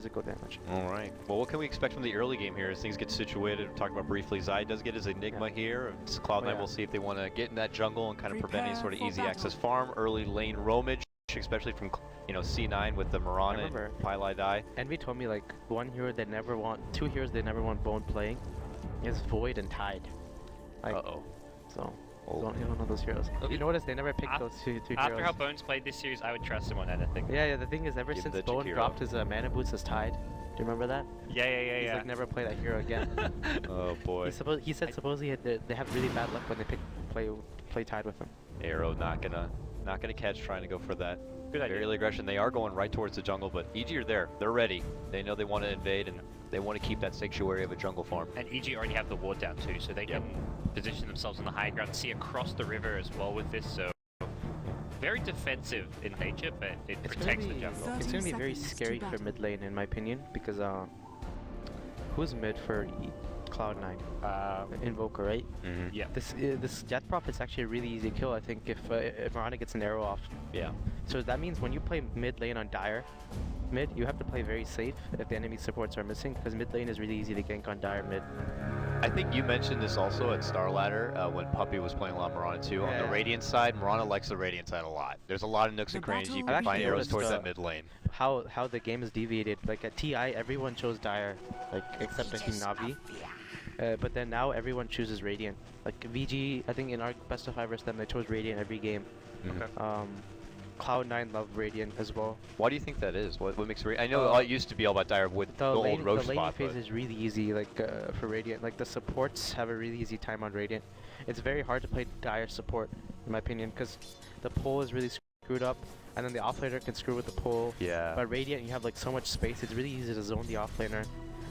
physical damage. Alright. Well, what can we expect from the early game here as things get situated? We talked about briefly, Zai does get his Enigma here. CLOUD9 will see if they want to get in that jungle and kind of prevent any sort of easy access farm, early lane roamage, especially from, you know, C9 with the Mirana and Pylai Die. Envy told me like two heroes they never want Bone playing is Void and Tide. Like, so. You don't know those heroes. You notice they never picked those two heroes. After how Bone's played this series, I would trust him on anything. Yeah, the thing is, ever since Bone dropped his mana boots as Tide, do you remember that? Yeah. He's like never played that hero again. Oh boy. He said supposedly they have really bad luck when they play Tide with him. Arrow not gonna catch, trying to go for that. Good idea. Early aggression. They are going right towards the jungle, but EG are there. They're ready. They know they want to invade and they want to keep that sanctuary of a jungle farm. And EG already have the ward down too, so they can position themselves on the high ground, see across the river as well with this. So very defensive in nature, but it protects the jungle. It's going to be very scary for mid lane, in my opinion, because who's mid for CLOUD9? Invoker, right? Yeah. This Death Prophet's actually a really easy kill, I think, if Mirana gets an arrow off. Yeah. So that means when you play mid lane on Dire, you have to play very safe if the enemy supports are missing, because mid lane is really easy to gank on Dire mid. I think you mentioned this also at Star Ladder when Puppy was playing a lot of Mirana too. On the Radiant side, Mirana likes the Radiant side a lot. There's a lot of nooks and crannies you can find arrows towards that mid lane. How the game is deviated. Like at TI, everyone chose Dire, like except I think Navi. But then now everyone chooses Radiant. Like VG, I think in our best of 5 versus them, they chose Radiant every game. CLOUD9 love Radiant as well. Why do you think that is? What makes Radiant? I know it used to be all about Dire with the old Roche spot. The lane phase is really easy, like for Radiant. Like the supports have a really easy time on Radiant. It's very hard to play Dire support, in my opinion, because the pull is really screwed up, and then the offlaner can screw with the pull. Yeah. But Radiant, you have like so much space. It's really easy to zone the offlaner.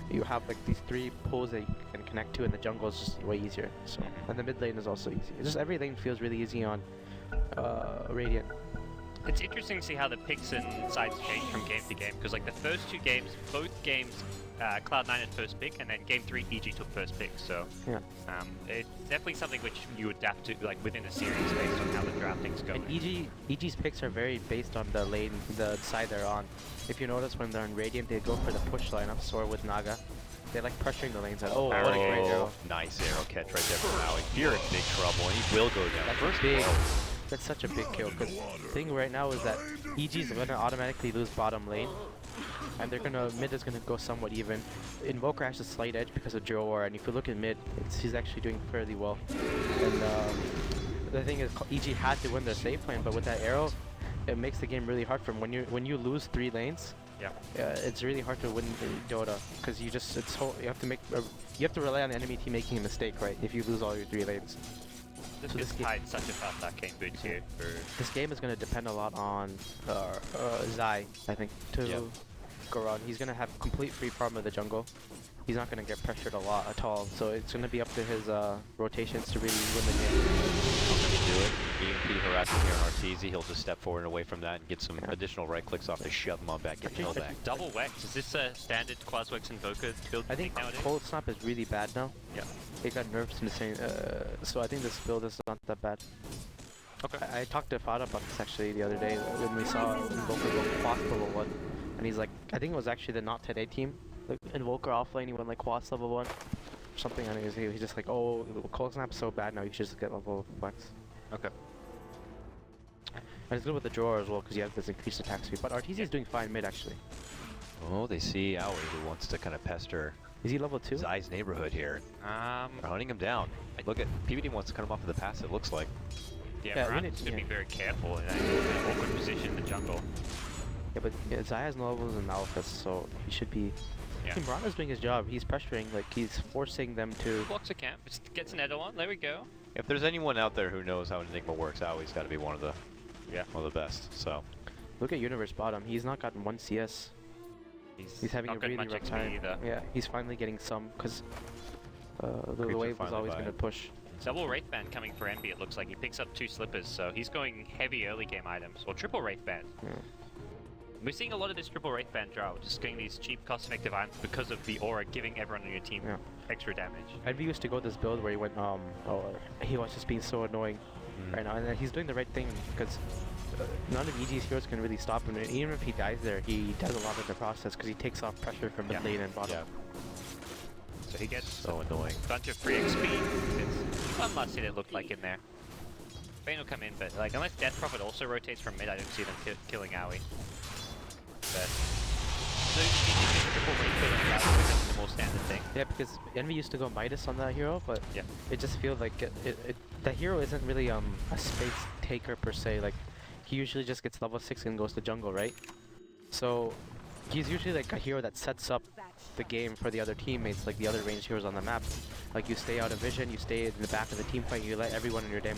You have like these 3 pulls that you can connect to, and the jungle is just way easier. So, and the mid lane is also easy. It's just every lane feels really easy on Radiant. It's interesting to see how the picks and sides change from game to game, because like the first 2 games, both games, CLOUD9 had first pick, and then game 3 EG took first pick. So it's definitely something which you adapt to like within a series based on how the drafting's going. And EG's picks are very based on the lane, the side they're on. If you notice, when they're in Radiant, they go for the push lineups, or with Naga. They like pressuring the lanes. What a great arrow! Nice arrow catch right there from Maui. You're in big trouble, and he will go down. That's such a big kill, because the thing right now is that EG's gonna automatically lose bottom lane, and mid is gonna go somewhat even. Invoker has a slight edge because of Dual War, and if you look at mid, he's actually doing fairly well. And the thing is, EG had to win their safe lane, but with that arrow, it makes the game really hard for him. When you lose 3 lanes, it's really hard to win Dota, because you have to rely on the enemy team making a mistake, right? If you lose all your 3 lanes. This game such a fast arcane boots here. This game is going to depend a lot on Zai, I think, to go around. He's going to have complete free farm of the jungle. He's not going to get pressured a lot at all, so it's going to be up to his rotations to really win the game. Do it. EMP harassing here on Arteezy. He'll just step forward and away from that and get some additional right clicks off to shove him on back, get him back. Double Wex, is this a standard Quaswex Invoker build? I think nowadays? Cold Snap is really bad now. Yeah. It got nerfed in the same, so I think this build is not that bad. Okay. I talked to Fada about this actually the other day when we saw Invoker go Quas level 1, and he's like, I think it was actually the Not Today team. Like Invoker offlane, he went like Quas level 1 or something, and he's just like, oh, Cold Snap's so bad now, you should just get level Wex. Okay. And it's good with the drawer as well, because you have this increased attack speed. But Arteezy is doing fine mid, actually. Oh, they see Aoi, who wants to kind of pester. Is he level 2? Zai's neighborhood here. They're hunting him down. Look at PvD wants to cut him off of the passive, looks like. Yeah, Mirana's going to be very careful in that awkward position in the jungle. Yeah, but Zai has no levels in Malphus, so he should be... I think Mirana's doing his job. He's pressuring, like he's forcing them to... Blocks a camp, just gets an Edo on, there we go. If there's anyone out there who knows how Enigma works, Aoi's got to be one of the best, so... Look at Universe bottom, he's not gotten 1 CS. He's having a really rough time. Either. Yeah, he's finally getting some, because the wave was always going to push. Double Wraithband coming for Envy, it looks like. He picks up 2 slippers, so he's going heavy early game items. Or triple Wraithband. Yeah. We're seeing a lot of this triple Wraithband draw, just getting these cheap cost-effective items because of the aura giving everyone on your team extra damage. Envy used to go this build where he went, he was just being so annoying right now, and he's doing the right thing, because none of EG's heroes can really stop him. And even if he dies there, he does a lot in the process because he takes off pressure from mid lane and bottom. So he gets so annoying. A bunch of free XP. It's one last hit it looked like in there. Bane will come in, but like unless Death Prophet also rotates from mid, I don't see them killing Owie. But so triple lane becomes the more standard thing. Yeah, because Envy used to go Midas on that hero, but it just feels like that hero isn't really a space taker per se. Like he usually just gets level 6 and goes to jungle, right? So he's usually like a hero that sets up the game for the other teammates, like the other ranged heroes on the map. Like you stay out of vision, you stay in the back of the team fight, you let everyone in your team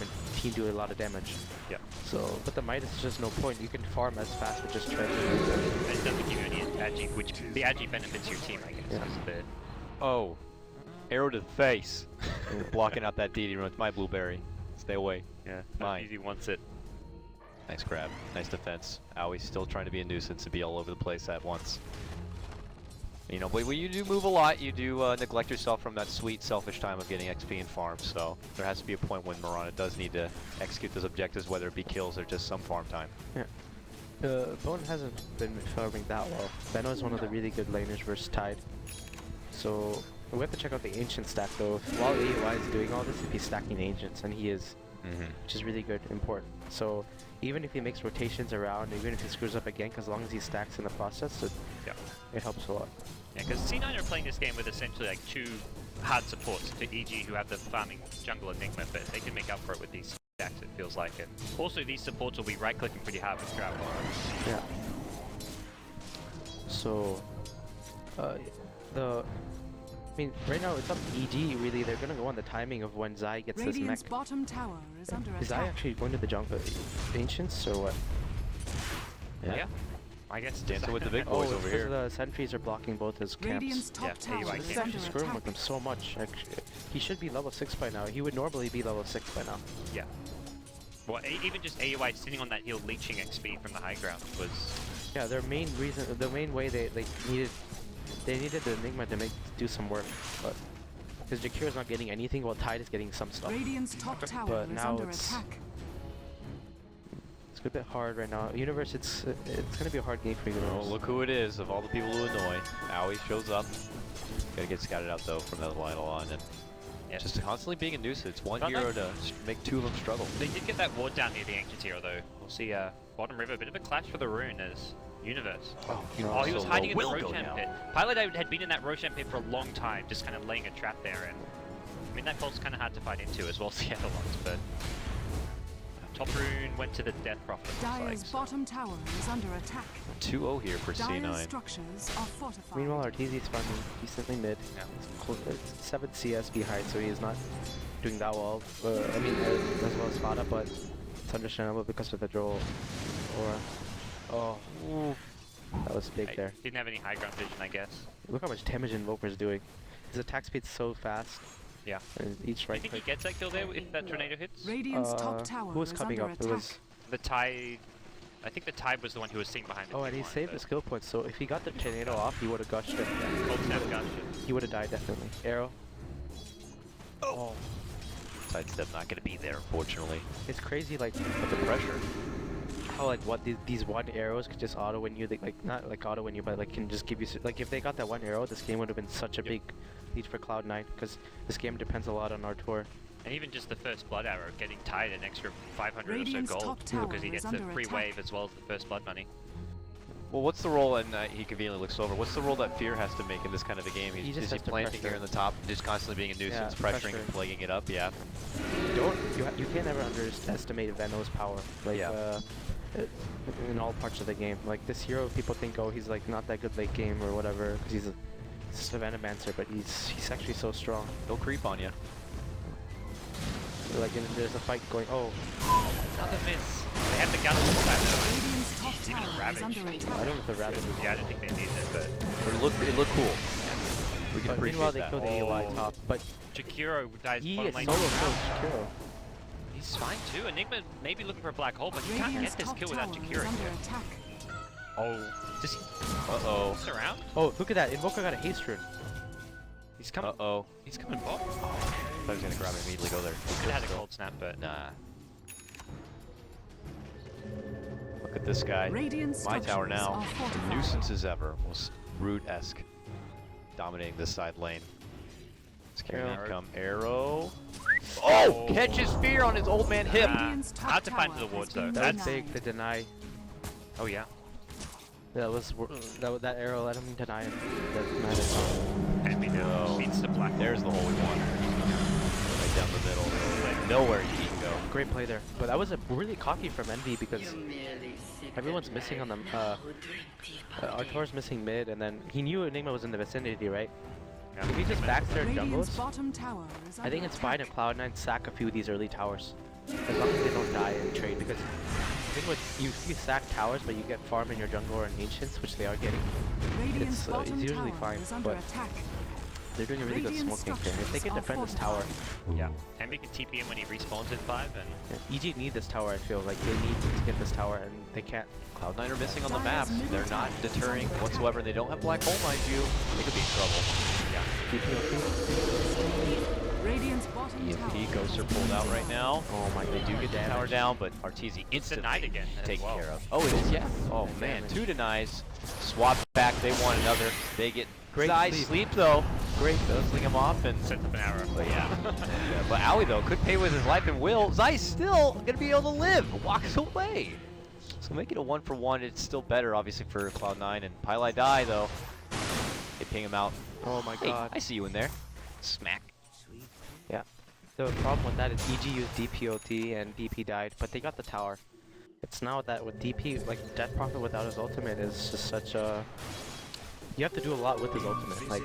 do a lot of damage. Yeah. So, but the Midas is just no point. You can farm as fast with just treasure. And it doesn't give you any agi, which the agi benefits your team, I guess. Yeah. That's a bit. Oh, arrow to the face. Blocking out that DD run. It's my blueberry. Stay away. Yeah, mine. Easy wants it. Nice grab. Nice defense. Owie's still trying to be a nuisance and be all over the place at once. You know, but when you do move a lot, you do neglect yourself from that sweet, selfish time of getting XP and farm. So there has to be a point when Mirana does need to execute those objectives, whether it be kills or just some farm time. Yeah. Bone hasn't been farming that well. Benno is one of the really good laners versus Tide. So we have to check out the Ancient stack though. While AUI is doing all this, if he's stacking Ancients, and he is, which is really good, important. So even if he makes rotations around, even if he screws up again, as long as he stacks in the process, it helps a lot. Yeah, because C9 are playing this game with essentially like two hard supports to EG who have the farming jungle Enigma, but they can make up for it with these stacks, it feels like. And also these supports will be right-clicking pretty hard with Drought. Yeah. So, I mean, right now it's up to EG, really. They're gonna go on the timing of when Zai gets this mech. Bottom tower is under Is Zai actually going to the jungle Ancients, or what? Yeah. I guess dancing with the big boys over here. The sentries are blocking both his camps. Top tower is under She's screwing with him so much. Actually, he should be level 6 by now. He would normally be level 6 by now. Yeah. Well, even just AUI sitting on that hill leeching XP from the high ground was... Yeah, their main reason, the main way they needed the Enigma to do some work, but because Jakira's not getting anything while Tide is getting some stuff. Radiant's top tower but is now under it's attack. a bit hard right now. Universe, it's gonna be a hard game for Universe. Oh, look who it is of all the people who annoy. Owie shows up. Gotta get scouted out though from that line on, and just constantly being a nuisance. One hero to make two of them struggle. They did get that ward down near the Ancient hero though. We'll see bottom river, a bit of a clash for the rune as Universe. Oh, no, he was hiding in the Roshan pit. Pilot had been in that Roshan pit for a long time, just kind of laying a trap there, and I mean that bolt's kind of hard to fight into as well as the other ones, but top rune went to the Death Prophet. Dire's bottom tower is under attack. 2-0 here for C9. Dire's structures are fortified. Meanwhile, Arteezy's farming decently mid. It's 7 CS behind, so he is not doing that well. I mean, as well as Fada, but it's understandable because of the draw aura. Oh, that was big there. Didn't have any high ground vision, I guess. Look how much damage Invoker's doing. His attack speed's so fast. Yeah. And each right Do you think he gets that kill there if that tornado hits? Radiant's top tower who was coming under up? attack. It was the Tide. I think the Tide was the one who was seen behind the and he saved the skill points, so if he got the tornado off, he would have gushed it. Cold snap gushed it. He would have died definitely. Arrow. Oh. Sidestep not gonna be there, unfortunately. It's crazy, like But the pressure. how like these one arrows could just auto win you. Like not like auto win you, but like can just give you like if they got that one arrow, this game would have been such a big lead for Cloud9 because this game depends a lot on Artour. And even just the first blood arrow getting tied an extra 500 Radiant's or so gold because he is gets the under free attack. wave as well as the first blood money. Well, what's the role, and he conveniently looks over, what's the role that Fear has to make in this kind of a game? He just Is he has to planting pressure. here in the top, just constantly being a nuisance, pressuring and plaguing it up? Yeah. You can't ever underestimate Venom's power. Like in all parts of the game. Like this hero, people think, oh, he's like not that good late game or whatever because he's just a Venomancer, but he's actually so strong. He'll creep on you. Like there's a fight going. Oh, Another miss. They have the gun on the side though. Radiant's top Even a tower is Ravage. under I attack. don't know if the Ravage. Yeah, I don't think they need it, but It looked cool. We can But appreciate meanwhile, they that. killed the AOI top, but Jakiro dies he bottom is lane. solo kills Jakiro. He's fine too. Enigma may be looking for a black hole, but he can't Radiant's get this top kill without tower is Jakiro under here. attack. Oh, does he Uh-oh. pass around? Oh, look at that! Invoker got a haste rune. He's coming. Uh-oh. He's coming bot. I thought he was gonna grab it and immediately go there. Could have had a cold snap, but Nah. at this guy. Radiant My tower structures now, are fortified. nuisance as ever. Most Root-esque, dominating this side lane. Arrow. Come arrow. Oh! Catches fear on his old man hip. Radiant's top hard to find tower the wards has been though. That was That's denied. big, the deny. oh yeah. That arrow let him deny him. The magic. And we know beats the black. There's the hole we wanted. Right down the middle. Like nowhere he can go. Great play there. But that was a really cocky from Envy because everyone's missing on them. Artour's missing mid, and then he knew Enigma was in the vicinity, right? Yeah. If he just backs their Radiant's jungles, bottom tower is I think under it's fine attack. if Cloud9 sack a few of these early towers. As long as they don't die in trade, because I think with you sack towers, but you get farm in your jungle or in Ancients, which they are getting. Radiant's it's bottom usually tower fine, is under but attack. they're doing a really good Radiant smoking here. If they can structures defend are this tower, Yeah. Envy can TP him when he respawns in 5 and EG need this tower, I feel like they need to get this tower, and they can't. Cloud9 are missing on the map. They're not deterring whatsoever. They don't have Black Hole, mind you. They could be in trouble. Radiant's bottom tower. EMP Ghosts are pulled out right now. Oh my god, They do get the damage. tower down, but Arteezy instantly denied again as taken well. care of. Oh, it is, yeah. Oh And man, damage. 2 denies. Swap back, they want another. They get Great Zai sleep. sleep though. Great, guzzling him off and sets up an arrow. but yeah. But Owie though could pay with his life and will. Zai's still gonna be able to live. Walks away. So make it a 1-for-1. It's still better obviously for Cloud9 and Pylai die though. They ping him out. Oh my Hey, god. I see you in there. Smack. Yeah. The problem with that is EG used DPOT and DP died, but they got the tower. It's now that with DP, like Death Prophet without his ultimate is just such a... You have to do a lot with his ultimate. Like,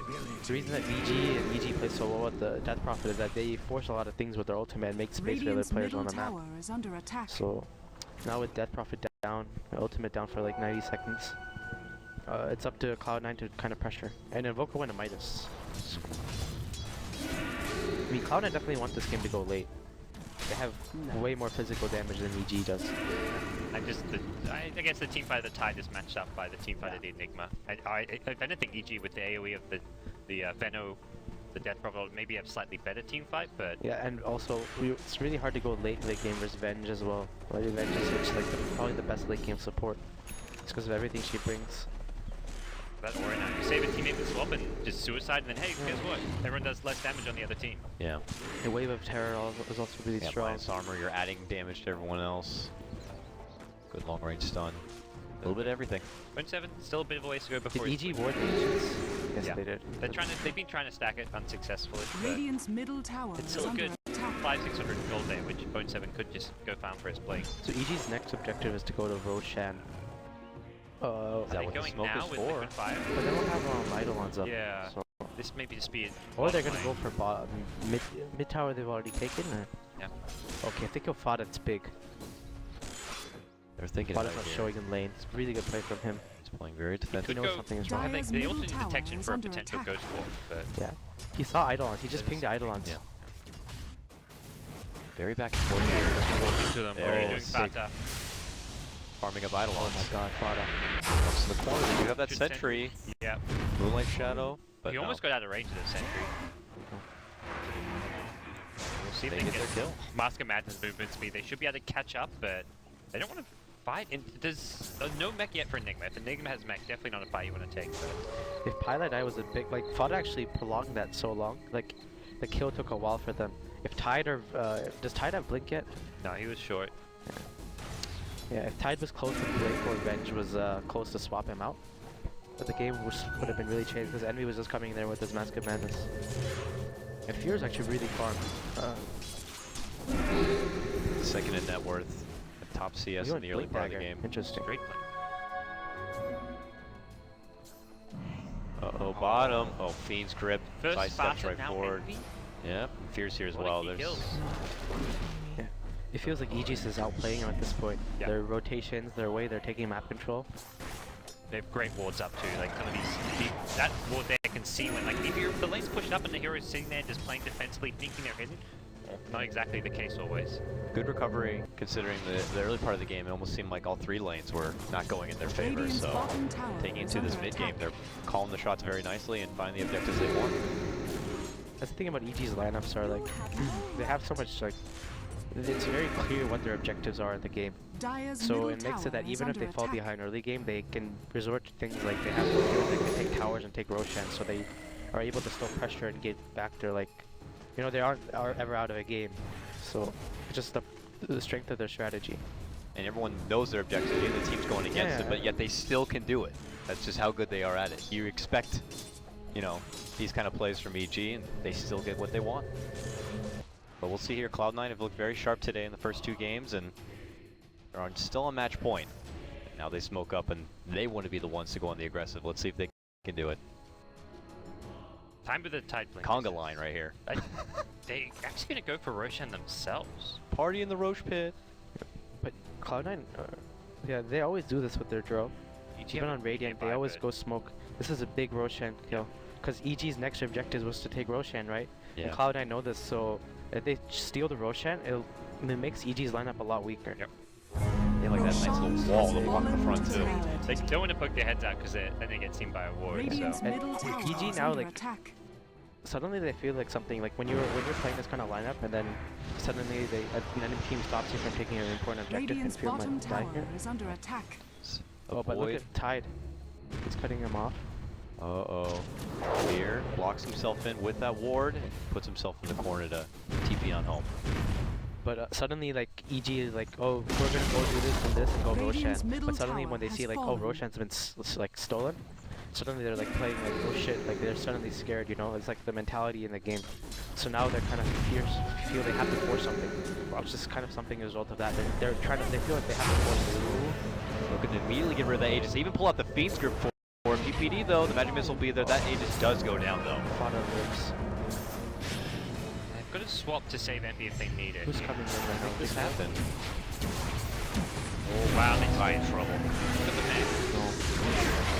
the reason that VG and EG play so well with the Death Prophet is that they force a lot of things with their ultimate and make space for other Radiant's players middle on the map. tower is under attack. So, now with Death Prophet down, ultimate down for like 90 seconds, it's up to Cloud9 to kind of pressure. And Invoker went to Midas. I mean, Cloud9 definitely want this game to go late. They have way more physical damage than EG does. I guess the teamfight of the Tide is matched up by the teamfight of the Enigma. If anything, EG with the AoE of the Veno, the Death Prophet, maybe have slightly better teamfight, but Yeah, and also, it's really hard to go late game versus Venge as well. Like, Venge is like probably the best late game support. It's because of everything she brings. that Aura now. You save a teammate with swap and just suicide, and then hey, guess what? Everyone does less damage on the other team. Yeah. The Wave of Terror is also really Yeah, strong. minus armor, you're adding damage to everyone else. Good long range stun. A little bit of everything. 0.7, still a bit of a ways to go Did before. EG ward the Ancients? Yes, Yeah. they did. They've been trying to stack it unsuccessfully. But Radiant's middle tower it's is still a under good attack. 500-600 gold there, which 0.7 could just go farm for his play. So EG's next objective is to go to Roshan. Is Are that they what the going smoke now is with for? liquid fire? But they don't have Eidolons up. Yeah. So. This may be just be. Or they're gonna go for mid tower they've already taken. Or? Yeah. Okay, I think he'll fought it's big. They're thinking Fought about not it. showing in lane. It's a really good play from him. He's playing very defensive. Could knows go. something is wrong. I think they also Dire's need middle detection tower for a is under potential attack. ghost walk, but Yeah. He saw Eidolons. He just pinged the Eidolons. Yeah. Very back and forth here. walking to them. There They're it doing is. Fata. Farming up Oh Eidolons. my god, Fada. Comes to the corner. You have that Good sentry. Yeah. Moonlight Shadow. But He no. almost got out of range of the sentry. We'll see if They they get can their kill. Mask of Madness movement speed. They should be able to catch up, but they don't want to fight. And there's no mech yet for Enigma. If Enigma has mech, definitely not a fight you want to take. But If Pilot Eye was a big, like Fada actually prolonged that so long. Like the kill took a while for them. If Tide or does Tide have Blink yet? no, he was short. Yeah, if Tide was close to Blink or Venge was close to swap him out, but the game would have been really changed because Envy was just coming in there with his Mask of Madness. And Fear is actually really farmed. Second in net worth. A top CS in the early part of the game. Interesting. Great play. Uh-oh, bottom. Oh, Fiend's grip. First Side steps Fata, right now forward. Envy. Yep, Fear's here as What well. if he There's kills? Yeah. It feels like Aegis is outplaying him at this point. Yeah. Their rotations, their way they're taking map control. They have great wards up too. Like some of these, that ward there can see when like if the lane's pushed up and the hero's sitting there just playing defensively, thinking they're hidden. Not exactly the case always. good recovery considering the early part of the game. It almost seemed like all three lanes were not going in their favor. Radiant's So bottom tower taking is into this under mid game, attack. they're calling the shots very nicely and finding the objectives they want. That's the thing about EG's lineups are like they have so much like it's very clear what their objectives are in the game. Dire's So middle it makes it tower that is even if under they fall attack. behind early game, they can resort to things like they have, they can take towers and take Roshan, so they are able to still pressure and get back their, like, you know, they aren't ever out of a game. So it's just the strength of their strategy. And everyone knows their objectives, even the team's going against it, but yet they still can do it. That's just how good they are at it. You expect, you know, these kind of plays from EG, and they still get what they want. But we'll see here. Cloud9 have looked very sharp today in the first 2 games, and they're still on match point. Now they smoke up, and they want to be the ones to go on the aggressive. Let's see if they can do it. Time with the Tide Blink. Conga line right here. They actually going to go for Roshan themselves. Party in the Roche pit. But Cloud9, yeah, they always do this with their drill. Even on Radiant, they always go smoke. This is a big Roshan kill. Because EG's next objective was to take Roshan, right? Yeah. And Cloud9 know this, so if they steal the Roshan, it makes EG's lineup a lot weaker. Yep. They like that nice little wall to block the front too. They don't want to poke their heads out because then they get seen by a ward. Radiant's So. middle tower EG is now, under like, attack. suddenly they feel like something, like when you're playing this kind of lineup, and then suddenly an enemy team stops you from taking an important objective and Radiant's feel bottom like die tower here. is under attack. Oh, but look at Tide. He's cutting him off. Uh-oh. Here, blocks himself in with that ward, and puts himself in the corner to TP on home. But suddenly, like, EG is like, oh, we're gonna go do this and this and go Radiant's Roshan. middle But suddenly tower when they has see like, oh, fallen. Roshan's been like stolen, suddenly they're like playing like, oh shit, like they're suddenly scared, you know? It's like the mentality in the game. So now they're kind of feel they have to force something. Which is kind of something as a result of that. They feel like they have to force it. Looking to immediately get rid of that Aegis. Even pull out the Fiend's Grip for PPD though. The Magic Missile will be there. That Aegis does go down though. Fodder lives. They've got to swap to save Envy if they need it. Who's coming in right now? This happened. Oh wow, they are in trouble. Look at the man.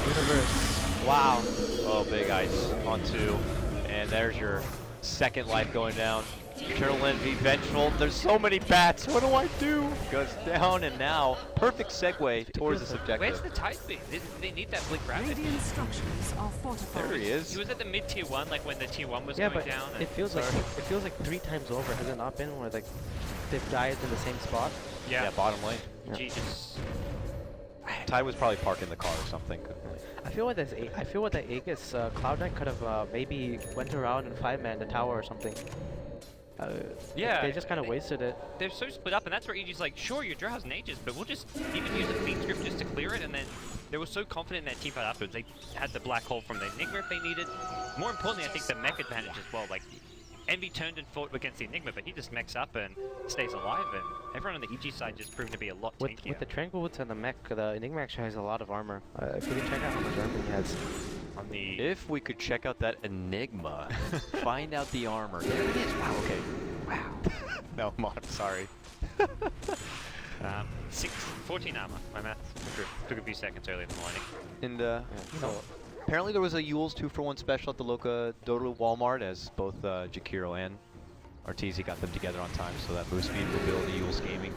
Universe. Wow. Oh, big ice on 2. And there's your second life going down. Eternal Envy, Vengeful. There's so many bats. What do I do? Goes down, and now perfect segue towards this objective. Where's the Tide Blink? They need that Blink Rapid. Radiant structures are fortified. There he is. He was at the mid tier 1, like when the tier 1 was Yeah, going but down. it feels like 3 times over, has it not been? Where like they've died in the same spot? Yeah, bottom lane. EG just... Ty was probably parking the car or something. I feel with that Aegis, Cloud9 could have maybe went around and 5-man the tower or something. Yeah, they just kind of wasted it. They're so split up, and that's where EG's like, sure, your draw has an Aegis, but we'll just even use a Fiend Script just to clear it, and then they were so confident in their team fight afterwards. They had the Black Hole from the Enigma if they needed. More importantly, I think the mech advantage as well. Like, Envy turned and fought against the Enigma, but he just mechs up and stays alive, and everyone on the EG side just proved to be a lot tankier. With the Tranquil Boots and the mech, the Enigma actually has a lot of armor. If we can check out how much armor he has. On the... If we could check out that Enigma, find out the armor. There it is. Wow, okay. Wow. No, I'm sorry. 14 armor. My math took a few seconds early in the morning. And, you know, apparently there was a Yule's 2-for-1 special at the local Dota Walmart, as both Jakiro and Arteezy got them together on time, so that boost speed will build the Yule's gaming.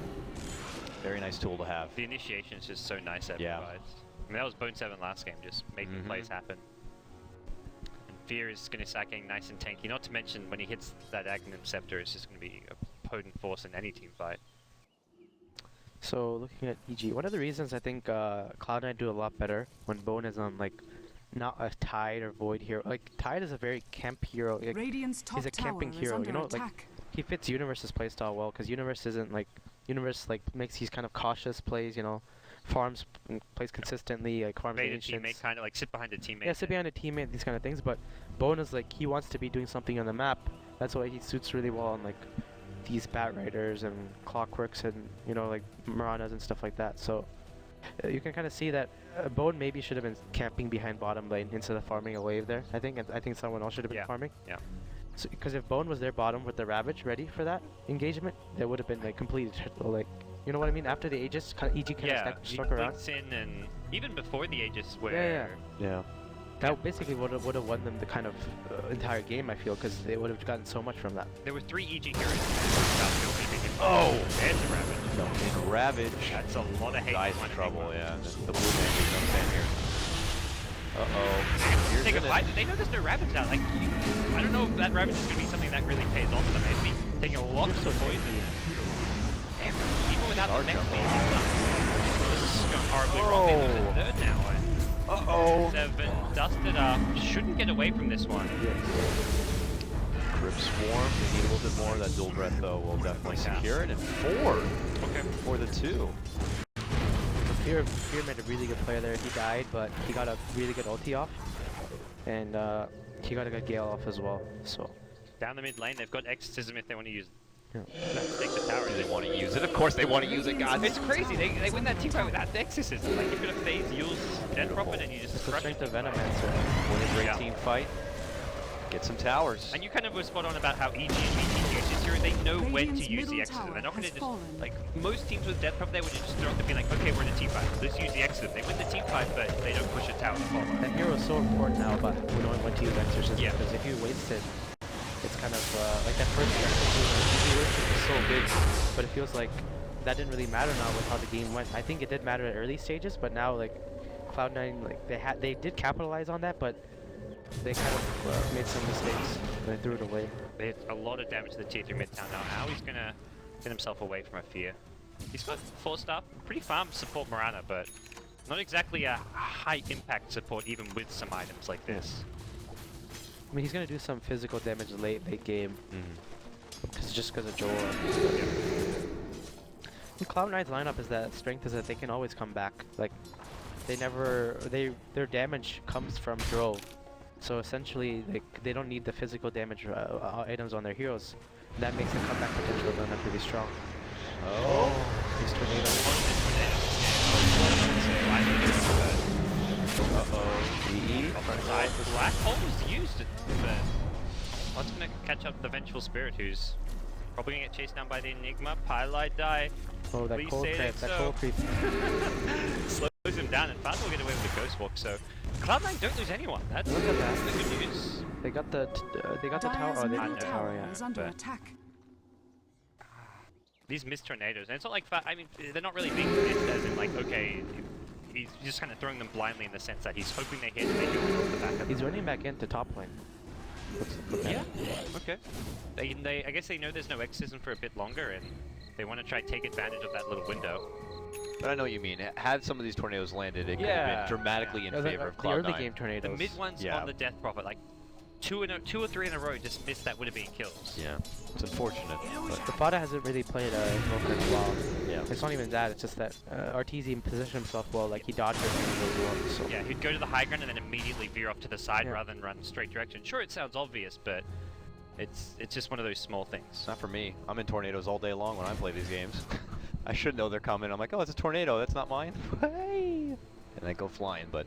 Very nice tool to have. The initiation is just so nice that Yeah. provides. I mean, that was Bone 7 last game, just making plays happen. And Fear is going to start getting nice and tanky, not to mention when he hits that Aghanim Scepter, it's just going to be a potent force in any team fight. So looking at EG, one of the reasons I think Cloud9 do a lot better when Bone is on like not a Tide or Void hero. Like Tide is a very camp hero. Like, Radiant's top he's a camping tower is hero, under you know, attack. like he fits Universe's playstyle well because Universe isn't like makes these kind of cautious plays, you know, farms plays consistently, like farms Made a ancients. teammate, kind of like sit behind a teammate. Yeah, sit behind a teammate, these kind of things. But Bone is like he wants to be doing something on the map. That's why he suits really well on like these Bat Riders and Clockworks and, you know, like Maranas and stuff like that. So you can kind of see that Bone maybe should have been camping behind bottom lane instead of farming a wave there. I think someone else should have been farming. Yeah. So because if Bone was there bottom with the Ravage ready for that engagement, that would have been like completed. Like, you know what I mean? After the Aegis, EG kind of stuck around. In, and even before the Aegis, where Yeah. That basically would have won them the kind of entire game, I feel, because they would have gotten so much from that. there were 3 EG heroes. Oh! There's the Ravage. No, and Ravage. That's a lot of hate. Guy's in trouble, yeah. The blue man jumps in here. Uh-oh. Take a fight. They know there's no Ravage out. Like, I don't know if that Ravage is going to be something that really pays off for them. Maybe taking a lot of poison. without the are next jumping. This is going horribly wrong. They lose a third now. Uh-oh. 7 dusted up. Shouldn't get away from this one. Grip Swarm, we need a little bit more. That dual breath, though, will definitely secure it. And 4 Okay. for the 2. Fear made a really good player there. He died, but he got a really good ulti off. And he got a good Gale off as well. So Down the mid lane, they've got exorcism if they want to use it. yeah. Take the tower. Do they want to use it? Of course they want to use it, God. It's crazy. They win that team fight without the exorcism. Like, you've got to phase Yule's Death Prophet and you just It's the crush strength it. of Venomancer. Win a great Yeah. team fight. Get some towers. And you kind of were spot on about how EG and BT use this hero. They know when to Radiant's use the middle exorcism. tower They're not going to has just, fallen. like, most teams with Death Prophet, they would just throw it to be like, okay, we're in a team fight. Let's use the exorcism. They win the team fight, but they don't push a tower to follow. That hero is so important now, but we don't want to use Exorcism Yeah. because if you waste it, it's kind of like that first Exorcism is so big, but it feels like that didn't really matter now with how the game went. I think it did matter at early stages, but now like Cloud9, like they did capitalize on that, but they kind of made some mistakes and they threw it away. They did a lot of damage to the tier 3 mid town now. How he's going to get himself away from a fear. He's got 4-star, pretty farm support Mirana, but not exactly a high impact support even with some items like this. I mean, he's gonna do some physical damage late game, just because of Joel. Cloud9's lineup is that strength is that they can always come back. Like their damage comes from Drow, so essentially they don't need the physical damage items on their heroes. That makes the comeback potential of them pretty strong. Oh, These tornadoes. Black hole was used, but what's going to catch up the Vengeful Spirit, who's probably going to get chased down by the Enigma. Pylite die. Oh, that Please cold say creep, that that so. cold creep. Slows him down, and Fast will get away with the Ghost Walk, so Cloud9 don't lose anyone. That's Look at that. the good news. They got the tower. Dyer's Oh, they middle got the tower tower. is under but- attack. These missed tornadoes, and it's not like, I mean, they're not really being missed as in like, okay, he's just kind of throwing them blindly in the sense that he's hoping they hit and they do it off the back of He's them. running back into top lane. Look at Yeah, it. okay. I guess they know there's no exorcism for a bit longer, and they want to try to take advantage of that little window. but I know what you mean. Had some of these tornadoes landed, it could Yeah. have been dramatically in favor of The early Cloud9. game tornadoes. The mid ones Yeah. on the Death Prophet, like two or three in a row, just missed that would have been kills. Yeah, it's unfortunate. But The Fada hasn't really played Invoker in a while. yeah. It's not even that, it's just that Arteezy positioned himself well, like he dodged everything really well. So. Yeah, he'd go to the high ground and then immediately veer off to the side Yeah. rather than run straight direction. Sure, it sounds obvious, but it's just one of those small things. It's not for me. I'm in tornadoes all day long when I play these games. I should know they're coming. I'm like, oh, it's a tornado. That's not mine. Hey! And I go flying, but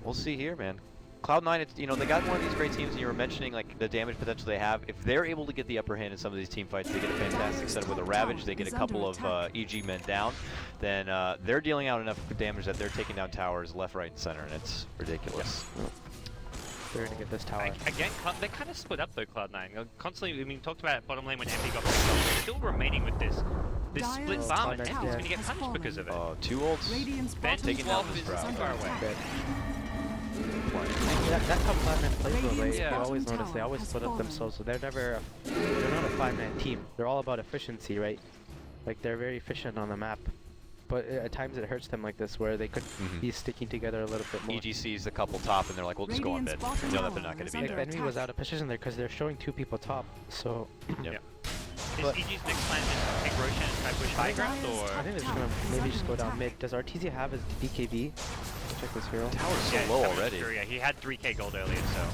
we'll see here, man. Cloud9, it's, you know, they got one of these great teams, and you were mentioning like the damage potential they have. If they're able to get the upper hand in some of these team fights, they get a fantastic setup with a Ravage. They get a couple of EG men down. Then they're dealing out enough damage that they're taking down towers left, right, and center, and it's ridiculous. They're gonna get this tower. Again, they kind of split up though, Cloud9. Constantly, I mean, talked about it bottom lane when MP got picked up. They're still remaining with this split Dyer's farm, and Cloud9 MP's going to dead. get punished because of it. Two ults. Radiant's Ben bottom taking tower down this is route. under Far away. attack. Dead. That's how Cloud9 plays though. Radiant's They bottom always notice, they tower always has split up fallen. themselves, so they're never, they're not a 5-man team. They're all about efficiency, right? Like they're very efficient on the map. But at times it hurts them like this, where they could be sticking together a little bit more. EG sees the couple top, and they're like, we'll just go on mid. Radiant's They know that bottom they're not tower going is to be Like there. under enemy was out of position there because they're showing 2 people top, so Yep. Is But- EG's next plan just to take Roshan and try to push high ground, Dyer's or? I think they're just tower gonna is maybe under just go down attack. mid. Does Arteezy have his DKB? Check this hero. Tower's so Yeah, low coming already. through, yeah, he had 3k gold earlier, so.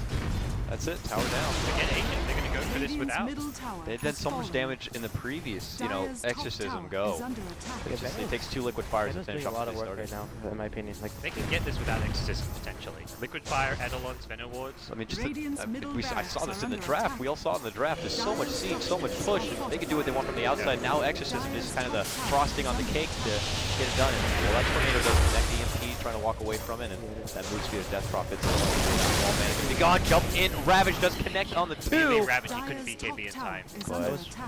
That's it. Tower down. Again, Asian, they're going to go for this Radiant's without. middle tower They've done has so much fallen. damage in the previous, you know, Dyer's top exorcism tower go. is under attack. Yeah, It Venom's- takes 2 liquid fires to Venom's finish doing a off lot what of they work started. right now, in my opinion. Like They can get this without exorcism, potentially. Liquid Fire, Eidolons, Venom Wards. I mean, just Radiant's middle I saw this barracks in the are draft. under We all saw it in the draft. There's so much siege, so much push, and they can do what they want from the outside. Now exorcism is kind of the frosting on the cake to get it done. And, well, that tornado doesn't connect the EMP. trying to walk away from it, and that move speed of Death Prophet's all man can be gone. Jump in, Ravage does connect on the Maybe 2. Ravage, he couldn't BKB in time.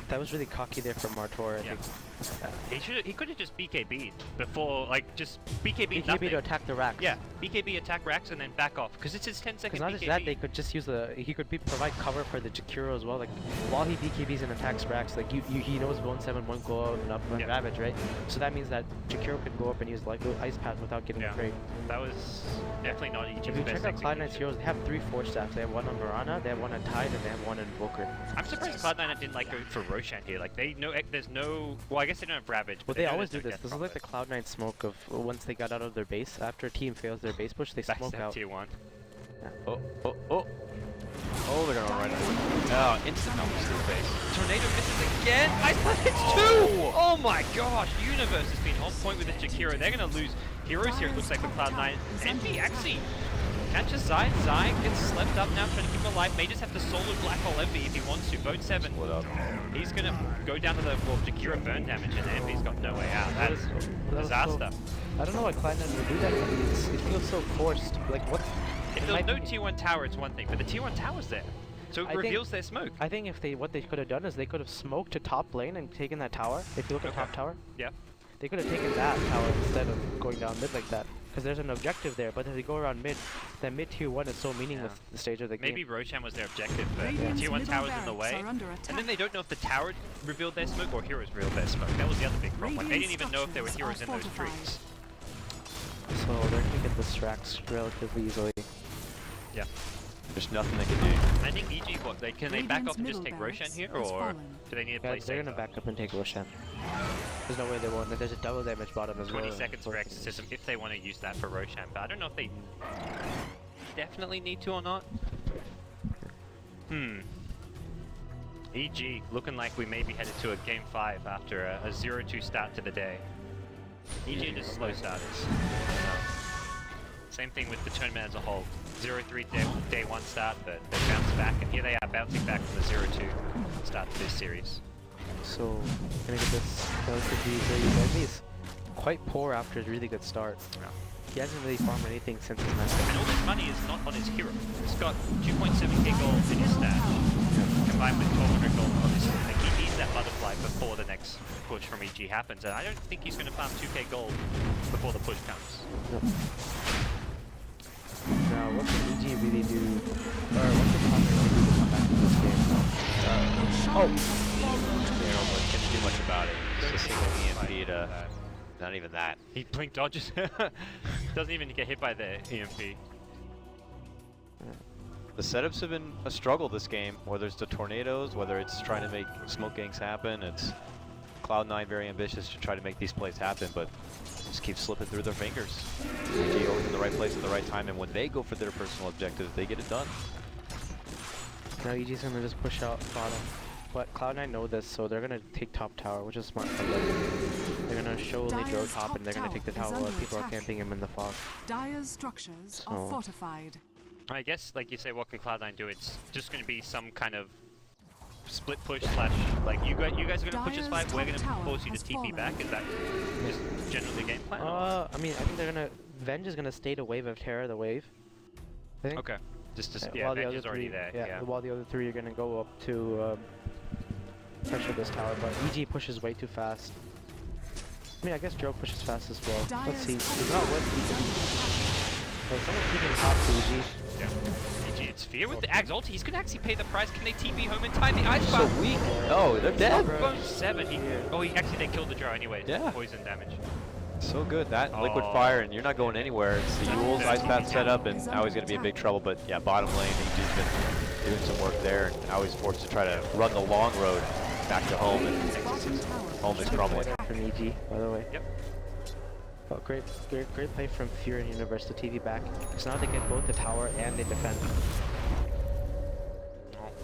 That was really cocky there from Artour, I think. He could have just BKB'd before, like, just BKB BKB nothing. to attack the racks. Yeah, BKB attack racks and then back off, because it's his 10-second Because not BKB. just that, they could just use he could provide cover for the Jakiro as well. Like, while he BKBs and attacks racks, like, he knows Bone 7 won't go out and up and Ravage, right? So that means that Jakiro could go up and use like Ice Pad without getting sprayed. That was definitely not EG's If you best check out Cloud9's execution. heroes, they have 3 Forge Staffs. They have one on Mirana, they have one on Tide, and they have one on Invoker. I'm surprised Cloud9 didn't like go for Roshan here. Like they know there's no. Well, I guess they don't have Ravage. Well, But they know always do there's this. no This is Death like the Cloud9 smoke of once they got out of their base. After a team fails their base push, they smoke Backstab out. tier 1. Oh, they're gonna run it. Oh, instant numbers to the face. Tornado misses again. Ice Pad hits 2! Oh my gosh, Universe has been on point with the Jakiro. They're gonna lose heroes here, it looks like, with Cloud9. Envy actually catches Zai. Zai gets slept up now, trying to keep him alive. May just have to solo Black Hole Envy if he wants to. Vote 7. Split up. He's gonna go down to the Jakiro burn damage, and Envy's got no way out. That is disaster. I don't know why Cloud9 would do that. It feels so forced. Like, what? If there was no tier 1 tower, it's one thing, but the tier 1 tower's there. So it reveals their smoke. I think what they could have done is they could have smoked to top lane and taken that tower. If you look at top tower. Yeah. They could have taken that tower instead of going down mid like that. Because there's an objective there, but if they go around mid, then mid tier 1 is so meaningless at the stage of the game. Maybe Roshan was their objective, but the tier 1 tower's in the way. And then they don't know if the tower revealed their smoke or heroes revealed their smoke. That was the other big problem. Like, they didn't even know if there were heroes in those trees. So they're going to get the Strax relatively easily. Yeah. There's nothing they can do. I think EG, what, can they back off and just take Roshan here, or do they need to play safe? They're going to back up and take Roshan. There's no way they won't. There's a double damage bottom as well. 20 seconds for Exorcism if they want to use that for Roshan, but I don't know if they definitely need to or not. EG looking like we may be headed to a game 5 after a 0-2 start to the day. EG are just slow starters. Same thing with the tournament as a whole. 0-3 day 1 start, but they bounce back, and here they are bouncing back from the 0-2 start to this series. So, gonna get this relatively easily. He's quite poor after a really good start. Yeah. He hasn't really farmed anything since his master. And all this money is not on his hero. He's got 2.7k gold in his stash, combined with 1200 gold obviously. Like, he needs that butterfly before the next push from EG happens, and I don't think he's going to farm 2k gold before the push comes. No. Now, what can EG really do, or what can Cloud9 really do to come back to this game? Can't do much about it. Just a single EMP to... Not even that. He blink dodges. Doesn't even get hit by the EMP. The setups have been a struggle this game, whether it's the tornadoes, whether it's trying to make smoke ganks happen. It's Cloud9 very ambitious to try to make these plays happen, but just keep slipping through their fingers. EG always in the right place at the right time, and when they go for their personal objectives, they get it done. Now EG's gonna just push out bottom. But Cloud9 know this, so they're gonna take top tower, which is smart for them. They're gonna show Lidro top, and they're gonna take the tower while people are camping him in the fog. Dire's structures are fortified. I guess, like you say, what can Cloud9 do? It's just going to be some kind of split push slash, like, you guys are going to push this fight, we're going to force you to TP back. Is that just generally the game plan? I mean, I think they're gonna... Venge is gonna stay to wave of Terror the wave. I think. Okay. Just yeah, while Venge is already there. Yeah, while the other 3 are gonna go up to pressure this tower, but EG pushes way too fast. I mean, I guess Joe pushes fast as well. Let's see. It's not worth it. Someone's keeping top to EG. Yeah. EG, it's Fear with the Ags ulti. He's gonna actually pay the price. Can they TP home in time? The Ice Bar. So weak. Oh, they're dead. Bone 7. They killed the draw anyway. Yeah. Poison damage. So good, that liquid fire, and you're not going anywhere. It's the Yule's ice path set up, and now he's going to be in big trouble. But yeah, bottom lane, EG's been doing some work there, and now he's forced to try to run the long road back to home, and home is crumbling. From EG, by the way. Yep. Oh, great play from Fear and Universe to TV back. So now they get both the tower and they defend.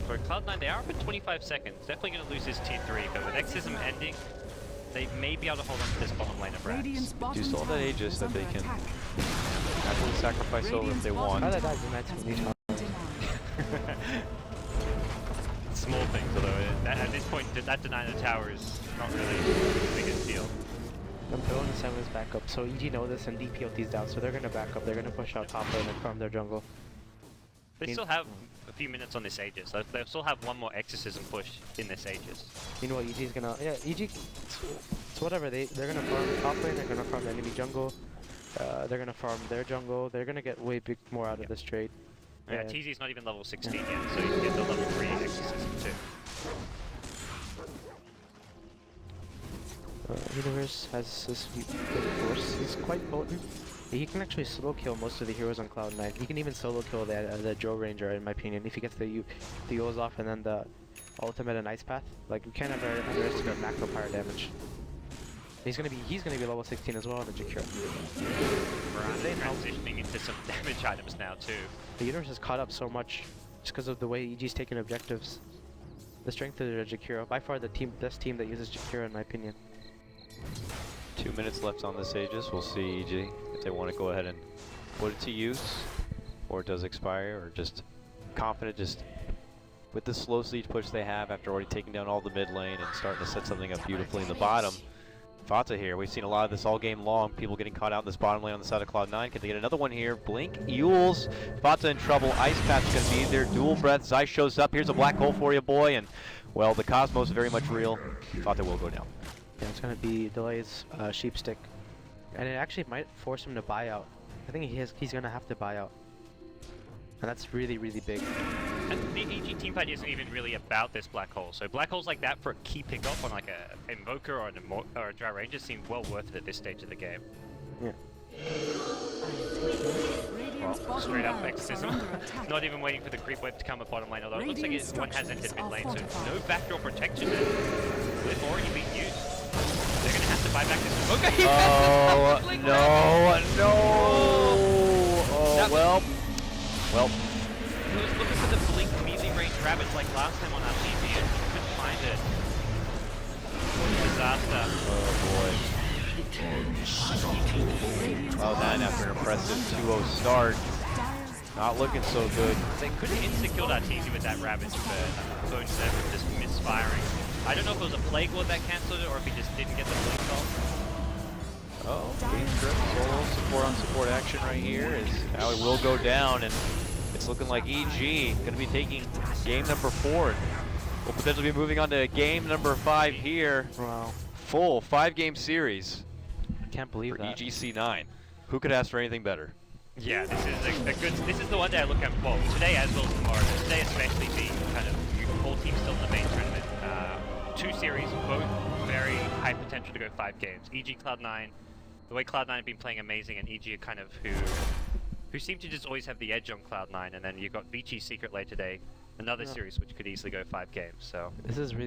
For Cloud9, they are up at 25 seconds. Definitely going to lose his tier 3, but with Exorcism ending, they may be able to hold on to this bottom lane of Rax. Do still have that Aegis that they can actually sacrifice over if they want. How did that do that to me? Small things, although at this point, that denying the tower is not really the biggest deal. I'm throwing the 7s back up, so EG know this and DPOT's down, so they're gonna back up, they're gonna push out top lane and farm their jungle. They still have a few minutes on this Aegis. They'll still have one more exorcism push in this Aegis. Meanwhile, EG's gonna, yeah, EG, it's whatever, they're gonna farm the top lane, they're gonna farm the enemy jungle, they're gonna farm their jungle, they're gonna get way more out of this trade. Yeah, Arteezy's not even level 16 yet, so you can get the level 3 exorcism too. Universe has this good force. He's quite potent. He can actually solo kill most of the heroes on CLOUD9. He can even solo kill the Joe Ranger, in my opinion, if he gets the U's off and then the ultimate and ice path. Like, we can't ever underestimate macro power damage. He's gonna be level 16 as well in the Jakiro. We're transitioning into some damage items now too. The universe has caught up so much just because of the way EG's taking objectives. The strength of the Jakiro, by far the best team that uses Jakiro, in my opinion. 2 minutes left on this Aegis. We'll see EG if they want to go ahead and put it to use, or it does expire, or just confident just with the slow siege push they have after already taking down all the mid lane and starting to set something up beautifully in the bottom. Fata here. We've seen a lot of this all game long. People getting caught out in this bottom lane on the side of CLOUD9. Can they get another one here? Blink, Yules, Fata in trouble. Ice Path's going to be there. Dual breath. Zai shows up. Here's a black hole for you, boy. And, well, the Cosmos is very much real. Fata will go down. Yeah, it's gonna be delays, sheep stick, and it actually might force him to buy out. I think he's gonna have to buy out, and that's really big. And the EG teamfight isn't even really about this black hole. So black holes like that for a key pickoff on like a invoker or a dry ranger seem well worth it at this stage of the game. Yeah. Well, straight up exorcism. Not even waiting for the creep wave to come at bottom lane, although it looks like one has entered mid lane, so no backdoor protection. It's already being used. They're gonna have to buy back this. Okay. Oh no! Oh well. He was looking for the blink melee range rabbits like last time on Arteezy and couldn't find it. Disaster. Oh boy. CLOUD9 after an impressive 2-0 start. Not looking so good. They could have insta-killed Arteezy with that Ravage, but both of them were just misfiring. I don't know if it was a Plague Lord that cancelled it or if he just didn't get the blink off. Oh, Green Strip solo support on support action right here is how it will go down, and it's looking like EG going to be taking game number 4. We'll potentially be moving on to game number 5 here. Wow. Full 5-game series. I can't believe for that. EGC9. Who could ask for anything better? Yeah, this is a good. This is the one day I look at. Well, today as well as tomorrow. But today especially being kind of whole team still in the main tournament. 2 series, both very high potential to go 5 games. EG CLOUD9, the way CLOUD9 have been playing amazing, and EG are kind of who seem to just always have the edge on CLOUD9. And then you've got Vici Secret late today, another series which could easily go 5 games. So this is really